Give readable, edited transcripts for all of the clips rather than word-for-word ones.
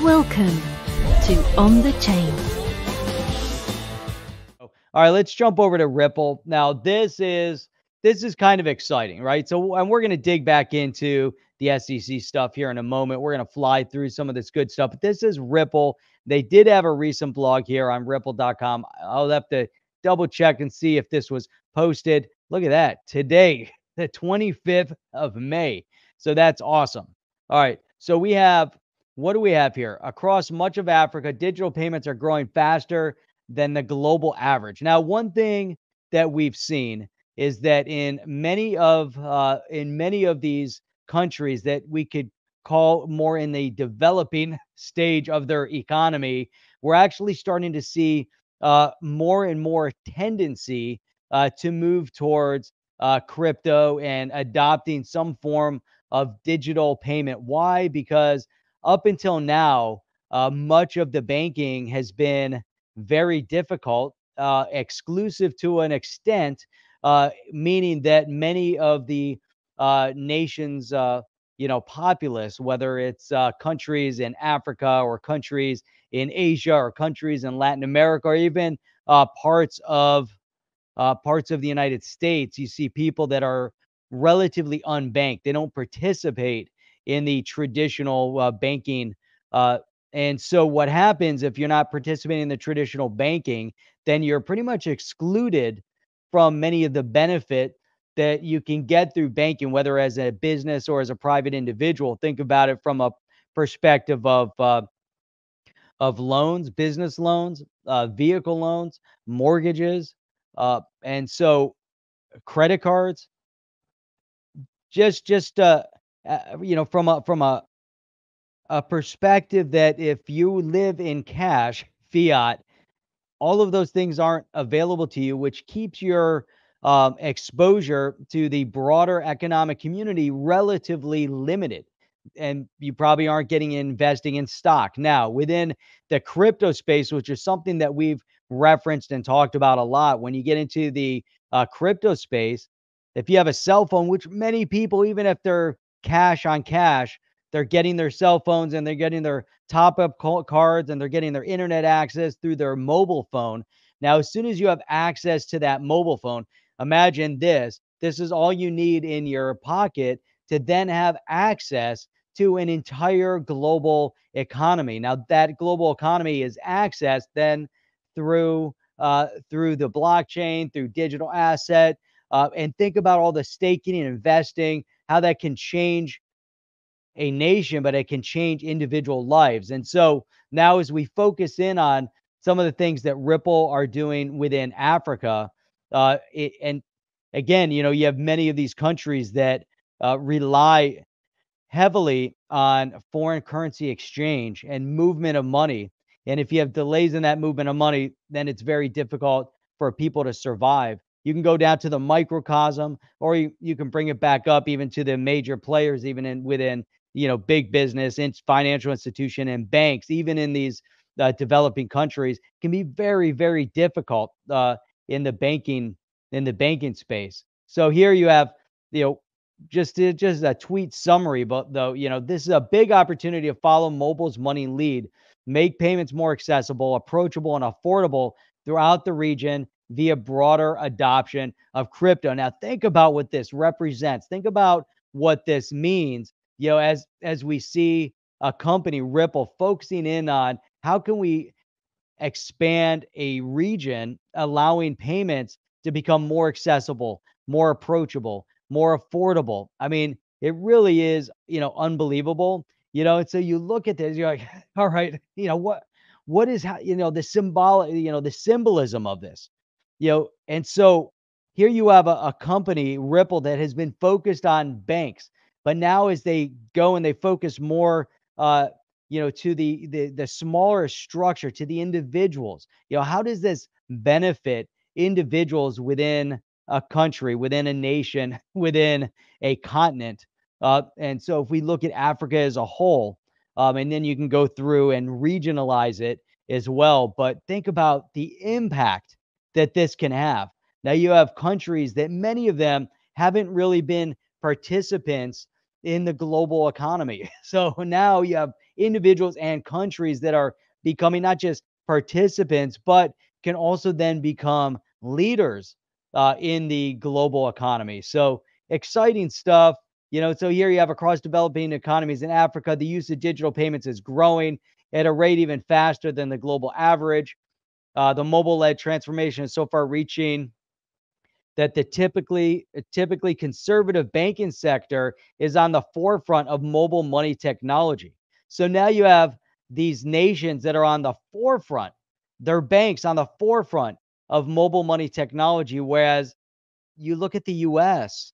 Welcome to On the Chain. All right, let's jump over to Ripple. Now, this is kind of exciting, right? So, and we're going to dig back into the SEC stuff here in a moment. We're going to fly through some of this good stuff. But this is Ripple. They did have a recent blog here on ripple.com. I'll have to double check and see if this was posted. Look at that. Today, the 25th of May. So that's awesome. All right. So we have, what do we have here? Across much of Africa, digital payments are growing faster than the global average. Now, one thing that we've seen is that in many of these countries that we could call more in the developing stage of their economy, we're actually starting to see more and more tendency to move towards crypto and adopting some form of digital payment. Why? Because up until now, much of the banking has been very difficult, exclusive to an extent, meaning that many of the nations, populace, whether it's countries in Africa or countries in Asia or countries in Latin America or even parts of the United States, you see people that are relatively unbanked. They don't participate in the traditional banking. And so what happens if you're not participating in the traditional banking, then you're pretty much excluded from many of the benefit that you can get through banking, whether as a business or as a private individual. Think about it from a perspective of loans, business loans, vehicle loans, mortgages, and so credit cards. From a perspective that if you live in cash, fiat, all of those things aren't available to you, which keeps your exposure to the broader economic community relatively limited. And you probably aren't getting investing in stock. Now, within the crypto space, which is something that we've referenced and talked about a lot, when you get into the crypto space, if you have a cell phone, which many people, even if they're cash on cash, they're getting their cell phones and they're getting their top up cards and they're getting their internet access through their mobile phone. Now, as soon as you have access to that mobile phone, imagine this. This is all you need in your pocket to then have access to an entire global economy. Now, that global economy is accessed then through the blockchain, through digital asset, and think about all the staking and investing, how that can change a nation, but it can change individual lives. And so now, as we focus in on some of the things that Ripple are doing within Africa, and again, you have many of these countries that rely heavily on foreign currency exchange and movement of money. And if you have delays in that movement of money, then it's very difficult for people to survive. You can go down to the microcosm, or you can bring it back up even to the major players, even within big business and financial institution and banks, even in these developing countries, can be very, very difficult in the banking space. So here you have, just a tweet summary, but though, this is a big opportunity to follow mobile's money lead, make payments more accessible, approachable, and affordable throughout the region via broader adoption of crypto. Now, think about what this represents. Think about what this means, as we see a company, Ripple, focusing in on how can we expand a region, allowing payments to become more accessible, more approachable, more affordable. I mean, it really is, unbelievable. And so you look at this, you're like, all right, what is how, the symbolism of this, and so here you have a company, Ripple, that has been focused on banks, but now as they go and they focus more, to the smaller structure, to the individuals, how does this benefit individuals within a country, within a nation, within a continent? And so if we look at Africa as a whole, and then you can go through and regionalize it as well, but think about the impact that this can have. Now you have countries that many of them haven't really been participants in the global economy. So now you have individuals and countries that are becoming not just participants, but can also then become leaders in the global economy. So exciting stuff. So here you have across developing economies in Africa, the use of digital payments is growing at a rate even faster than the global average. The mobile-led transformation is so far reaching that the typically conservative banking sector is on the forefront of mobile money technology. So now you have these nations that are on the forefront, their banks on the forefront of mobile money technology, whereas you look at the US,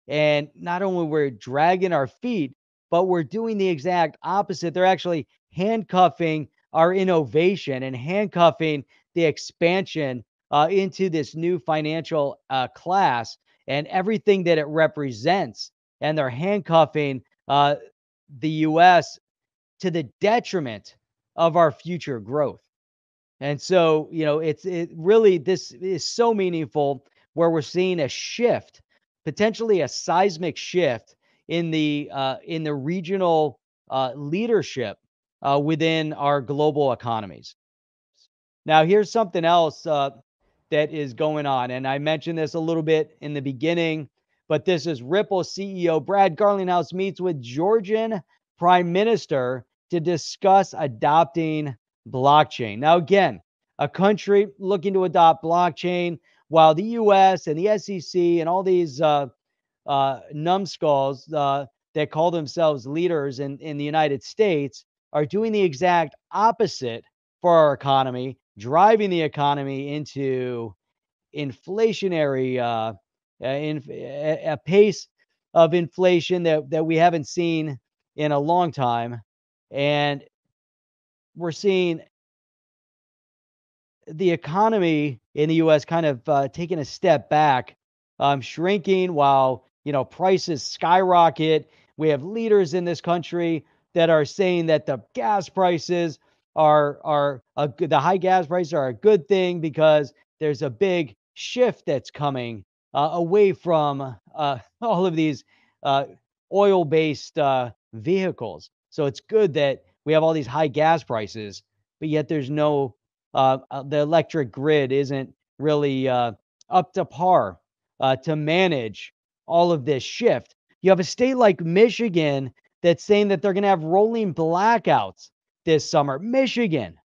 and not only we're dragging our feet, but we're doing the exact opposite. They're actually handcuffing our innovation and handcuffing the expansion into this new financial class and everything that it represents. And they're handcuffing the US to the detriment of our future growth. And so, it really, this is so meaningful where we're seeing a shift, potentially a seismic shift in the regional leadership within our global economies. Now, here's something else that is going on, and I mentioned this a little bit in the beginning, but this is Ripple CEO Brad Garlinghouse meets with Georgian Prime Minister to discuss adopting blockchain. Now, again, a country looking to adopt blockchain, while the U.S. and the SEC and all these numbskulls that call themselves leaders in the United States are doing the exact opposite for our economy, driving the economy into inflationary a pace of inflation that we haven't seen in a long time, and we're seeing the economy in the U.S. kind of taking a step back, shrinking while prices skyrocket. We have leaders in this country that are saying that the gas prices the high gas prices are a good thing because there's a big shift that's coming away from all of these uh, oil-based vehicles. So it's good that we have all these high gas prices, but yet there's no the electric grid isn't really up to par to manage all of this shift. You have a state like Michigan that's saying that they're going to have rolling blackouts this summer. Michigan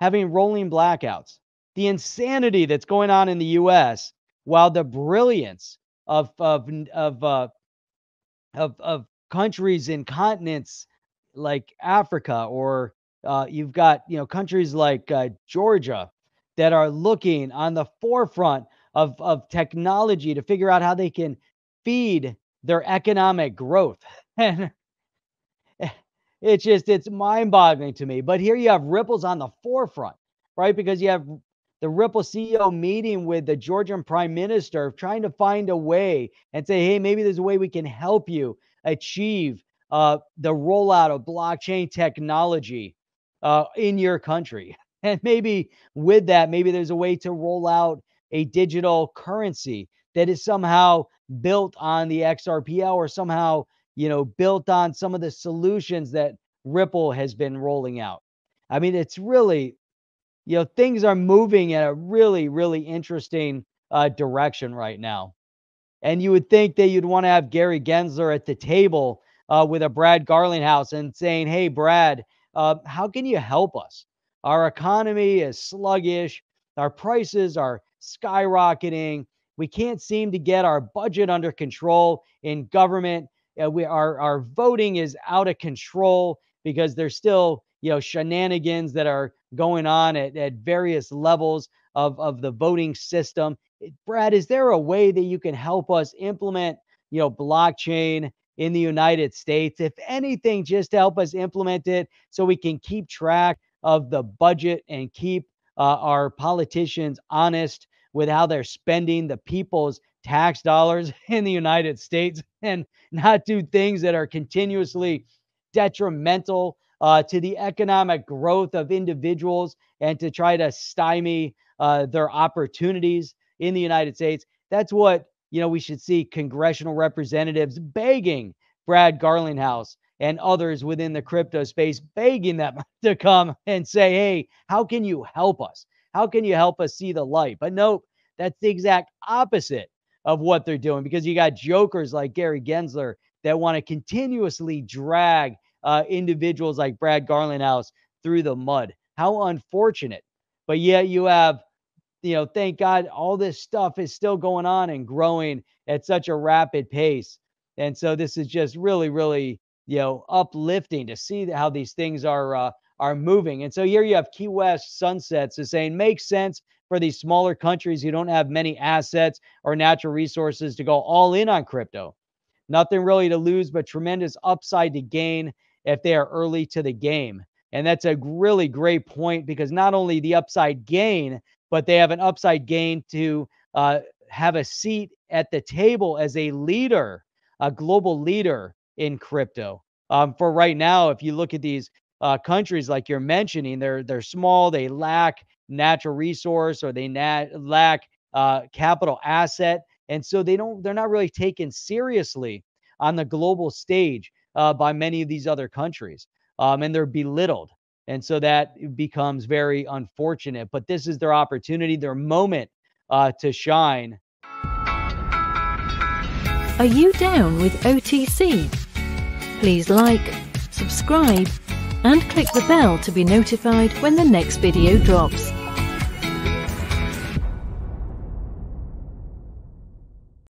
having rolling blackouts. The insanity that's going on in the U.S. while the brilliance of countries and continents like Africa, or you've got countries like Georgia that are looking on the forefront of technology to figure out how they can feed their economic growth. And it's mind-boggling to me. But here you have Ripple's on the forefront, right? Because you have the Ripple CEO meeting with the Georgian Prime Minister, trying to find a way and say, hey, maybe there's a way we can help you achieve the rollout of blockchain technology in your country. And maybe with that, maybe there's a way to roll out a digital currency that is somehow built on the XRP or somehow built on some of the solutions that Ripple has been rolling out. I mean, it's really, things are moving in a really, really interesting direction right now. And you would think that you'd want to have Gary Gensler at the table with a Brad Garlinghouse and saying, hey, Brad, how can you help us? Our economy is sluggish. Our prices are skyrocketing. We can't seem to get our budget under control in government. Our voting is out of control because there's still shenanigans that are going on at various levels of the voting system. Brad, is there a way that you can help us implement blockchain in the United States, if anything, just to help us implement it so we can keep track of the budget and keep our politicians honest with how they're spending the people's tax dollars in the United States, and not do things that are continuously detrimental to the economic growth of individuals and to try to stymie their opportunities in the United States. That's what we should see congressional representatives begging Brad Garlinghouse and others within the crypto space, begging them to come and say, hey, how can you help us? How can you help us see the light? But nope, that's the exact opposite of what they're doing, because you got jokers like Gary Gensler that want to continuously drag individuals like Brad Garlinghouse through the mud. How unfortunate. But yet you have, thank God all this stuff is still going on and growing at such a rapid pace. And so this is just really, really, uplifting to see how these things are moving. And so here you have Key West Sunsets is saying makes sense for these smaller countries who don't have many assets or natural resources to go all in on crypto. Nothing really to lose, but tremendous upside to gain if they are early to the game. And that's a really great point, because not only the upside gain, but they have an upside gain to have a seat at the table as a leader, a global leader in crypto. For right now, if you look at these countries like you're mentioning, they're small, they lack natural resource, or they lack capital asset, and so they're not really taken seriously on the global stage by many of these other countries, and they're belittled. And so that becomes very unfortunate. But this is their opportunity, their moment to shine. Are you down with OTC? Please like, subscribe, and click the bell to be notified when the next video drops.